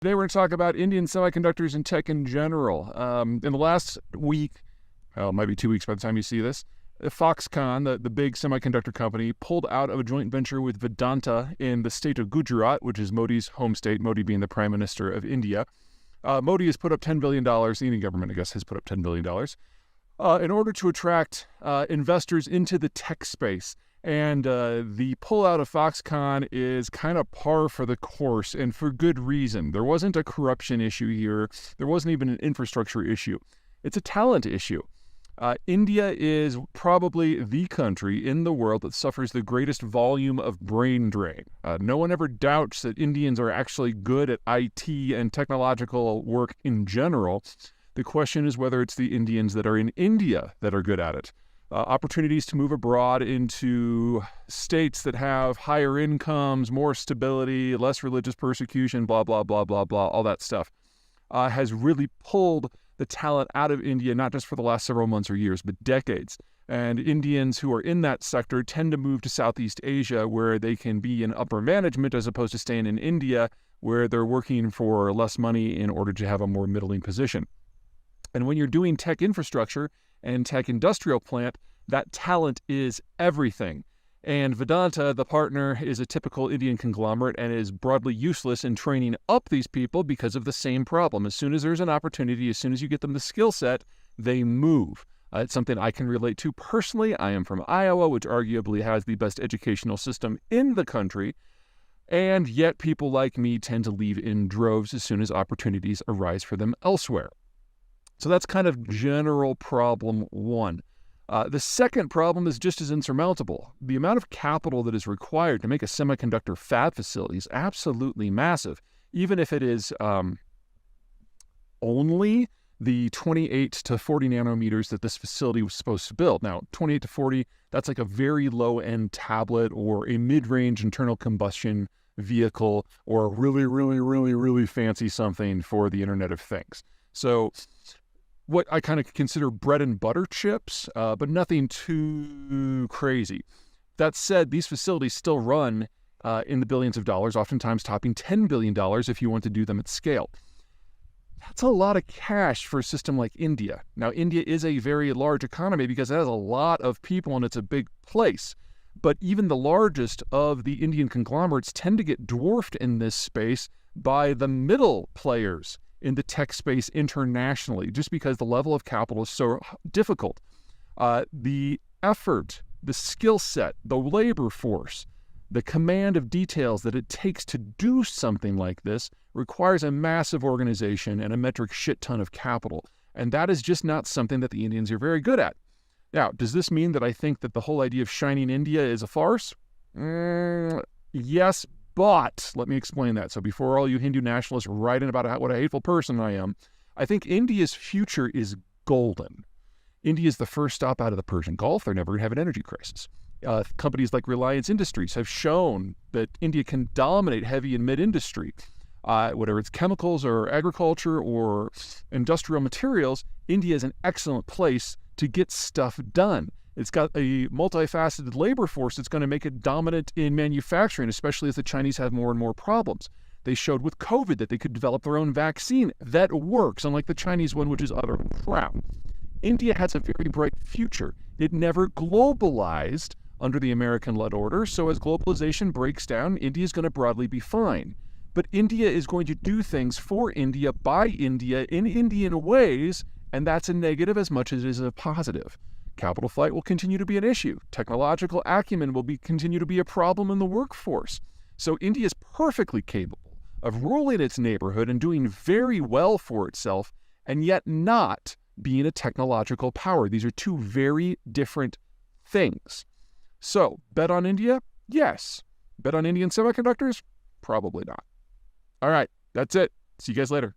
Today we're going to talk about Indian semiconductors and tech in general. In the last week, well, it might be 2 weeks by the time you see this, Foxconn, the big semiconductor company, pulled out of a joint venture with Vedanta in the state of Gujarat, which is Modi's home state, Modi being the Prime Minister of India. Modi has put up $10 billion, the Indian government, I guess, has put up $10 billion, in order to attract investors into the tech space. And the pullout of Foxconn is kind of par for the course, and for good reason. There wasn't a corruption issue here. There wasn't even an infrastructure issue. It's a talent issue. India is probably the country in the world that suffers the greatest volume of brain drain. No one ever doubts that Indians are actually good at IT and technological work in general. The question is whether it's the Indians that are in India that are good at it. Opportunities to move abroad into states that have higher incomes, more stability, less religious persecution, blah, blah, blah, blah, blah, all that stuff, has really pulled the talent out of India, not just for the last several months or years, but decades. And Indians who are in that sector tend to move to Southeast Asia, where they can be in upper management as opposed to staying in India, where they're working for less money in order to have a more middling position. And when you're doing tech infrastructure and tech industrial plant, that talent is everything. And Vedanta, the partner, is a typical Indian conglomerate and is broadly useless in training up these people because of the same problem. As soon as there's an opportunity, as soon as you get them the skill set, they move. It's something I can relate to personally. I am from Iowa, which arguably has the best educational system in the country. And yet people like me tend to leave in droves as soon as opportunities arise for them elsewhere. So that's kind of general problem one. The second problem is just as insurmountable. The amount of capital that is required to make a semiconductor fab facility is absolutely massive, even if it is only the 28 to 40 nanometers that this facility was supposed to build. Now, 28 to 40, that's like a very low-end tablet or a mid-range internal combustion vehicle or a really, really, really, really fancy something for the Internet of Things. So what I kind of consider bread and butter chips, but nothing too crazy. That said, these facilities still run in the billions of dollars, oftentimes topping $10 billion if you want to do them at scale. That's a lot of cash for a system like India. Now, India is a very large economy because it has a lot of people and it's a big place. But even the largest of the Indian conglomerates tend to get dwarfed in this space by the middle players in the tech space internationally, just because the level of capital is so difficult. The effort, the skill set, the labor force, the command of details that it takes to do something like this requires a massive organization and a metric shit ton of capital. And that is just not something that the Indians are very good at. Now, does this mean that I think that the whole idea of shining India is a farce? Yes, but let me explain that. So before all you Hindu nationalists write in about what a hateful person I am, I think India's future is golden. India is the first stop out of the Persian Gulf. They're never going to have an energy crisis. Companies like Reliance Industries have shown that India can dominate heavy and mid-industry. Whether it's chemicals or agriculture or industrial materials, India is an excellent place to get stuff done. It's got a multifaceted labor force that's going to make it dominant in manufacturing, especially as the Chinese have more and more problems. They showed with COVID that they could develop their own vaccine that works, unlike the Chinese one, which is utter crap. India has a very bright future. It never globalized under the American-led order, so as globalization breaks down, India is going to broadly be fine. But India is going to do things for India, by India, in Indian ways, and that's a negative as much as it is a positive. Capital flight will continue to be an issue. Technological acumen will continue to be a problem in the workforce. So India is perfectly capable of ruling its neighborhood and doing very well for itself, and yet not being a technological power. These are two very different things. So, bet on India? Yes. Bet on Indian semiconductors? Probably not. All right, that's it. See you guys later.